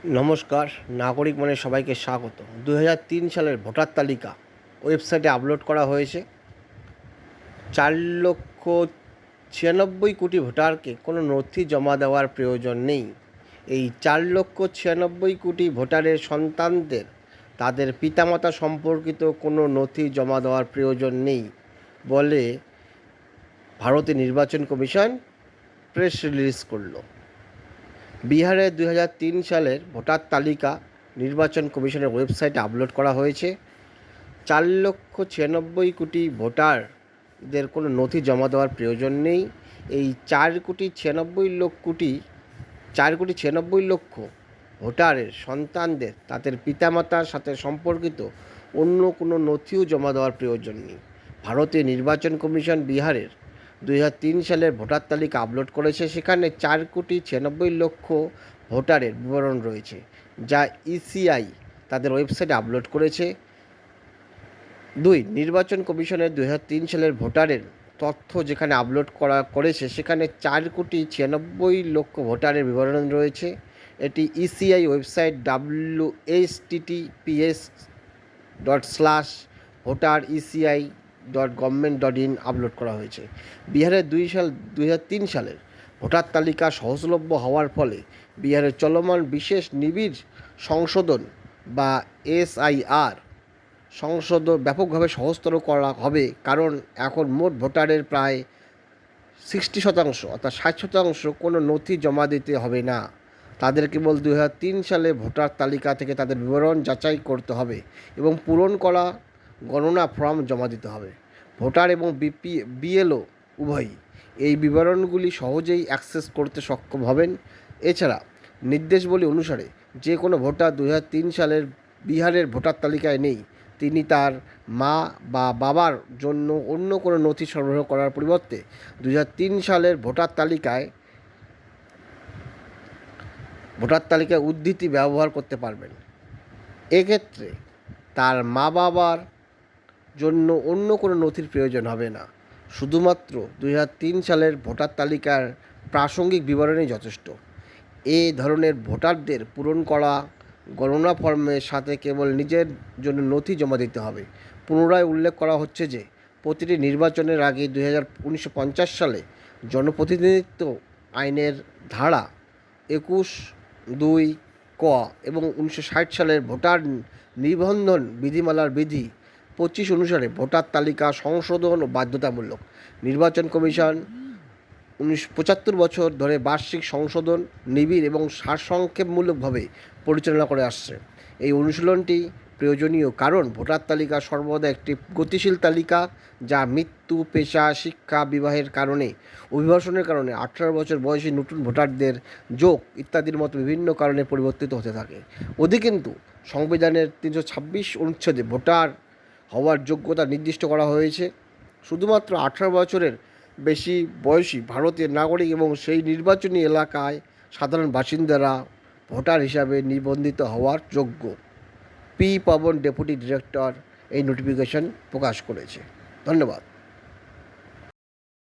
নমস্কার, নাগরিক মনে সবাইকে স্বাগত। 2003 সালের ভোটার তালিকা ওয়েবসাইটে আপলোড করা হয়েছে। 4,96,000,000 ভোটারকে কোনো নথি জমা দেওয়ার প্রয়োজন নেই। এই 4,96,000,000 ভোটারের সন্তানদের তাদের পিতামাতা সম্পর্কিত কোনো নথি জমা দেওয়ার প্রয়োজন নেই বলে ভারতের নির্বাচন কমিশন প্রেস রিলিজ করল। বিহারে 2003 সালের ভোটার তালিকা নির্বাচন কমিশনের ওয়েবসাইটে আপলোড করা হয়েছে। 4,96,000,000 ভোটারদের কোনো নথি জমা দেওয়ার প্রয়োজন নেই। এই 4,96,000,000 ভোটারের সন্তানদের তাদের পিতামাতার সাথে সম্পর্কিত অন্য কোনো নথিও জমা দেওয়ার প্রয়োজন নেই। ভারতীয় নির্বাচন কমিশন বিহারের 2003 সালের ভোটার তালিকা আপলোড করেছে। সেখানে 4,96,000,000 ভোটারের বিবরণ রয়েছে, যা ইসিআই তাদের ওয়েবসাইটে আপলোড করেছে। নির্বাচন কমিশনের 2003 সালের ভোটারের তথ্য যেখানে আপলোড করেছে সেখানে 4,96,000,000 ভোটারের বিবরণ রয়েছে। এটি ইসিআই ওয়েবসাইট whs.voter.eci.government.in আপলোড করা হয়েছে। বিহারের 2003 সালের ভোটার তালিকা সহজলভ্য হওয়ার ফলে বিহারের চলমান বিশেষ নিবিড় সংশোধন বা এসআইআর সংশোধন ব্যাপকভাবে সহজতর করা হবে, কারণ এখন মোট ভোটারের প্রায় 60% অর্থাৎ 60% কোনো নথি জমা দিতে হবে না। তাদের কেবল 2003 সালে ভোটার তালিকা থেকে তাদের বিবরণ যাচাই করতে হবে এবং পূরণ করা গণনা ফর্ম জমা দিতে হবে। ভোটার এবং বিএলও উভয়ই এই বিবরণগুলি সহজেই অ্যাক্সেস করতে সক্ষম হবেন। এছাড়া নির্দেশাবলী অনুসারে যে কোনো ভোটার 2003 সালের বিহারের ভোটার তালিকায় নেই, তিনি তার মা বা বাবার জন্য অন্য কোনো নথি সরবরাহ করার পরিবর্তে 2003 সালের ভোটার তালিকায় উদ্ধৃতি ব্যবহার করতে পারবেন। এক্ষেত্রে তার মা বাবার জন্য অন্য কোনো নথির প্রয়োজন হবে না। শুধুমাত্র 2003 সালের ভোটার তালিকার প্রাসঙ্গিক বিবরণই যথেষ্ট। এ ধরনের ভোটারদের পূরণ করা গণনা ফর্মের সাথে কেবল নিজের জন্য নথি জমা দিতে হবে। পুনরায় উল্লেখ করা হচ্ছে যে প্রতিটি নির্বাচনের আগে 1950 সালে জনপ্রতিনিধিত্ব আইনের ধারা 21(2) ক এবং 1960 সালের ভোটার নিবন্ধন বিধিমালার বিধি 25 অনুসারে ভোটার তালিকা সংশোধন ও বাধ্যতামূলক। নির্বাচন কমিশন 75 বছর ধরে বার্ষিক সংশোধন নিবিড় এবং সারসংক্ষেপমূলকভাবে পরিচালনা করে আসছে। এই অনুশীলনটি প্রয়োজনীয় কারণ ভোটার তালিকা সর্বদা একটি গতিশীল তালিকা, যা মৃত্যু, পেশা, শিক্ষা, বিবাহের কারণে, অভিবাসনের কারণে, 18 বছর বয়সী নতুন ভোটারদের যোগ ইত্যাদির মতো বিভিন্ন কারণে পরিবর্তিত হতে থাকে। অধিকন্তু সংবিধানের 326 অনুচ্ছেদে ভোটার হওয়ার যোগ্যতা নির্দিষ্ট করা হয়েছে। শুধুমাত্র 18 বছরের বেশি বয়সী ভারতীয় নাগরিক এবং সেই নির্বাচনী এলাকায় সাধারণ বাসিন্দারা ভোটার হিসাবে নিবন্ধিত হওয়ার যোগ্য। পি পবন, ডেপুটি ডিরেক্টর, এই নোটিফিকেশন প্রকাশ করেছে। ধন্যবাদ।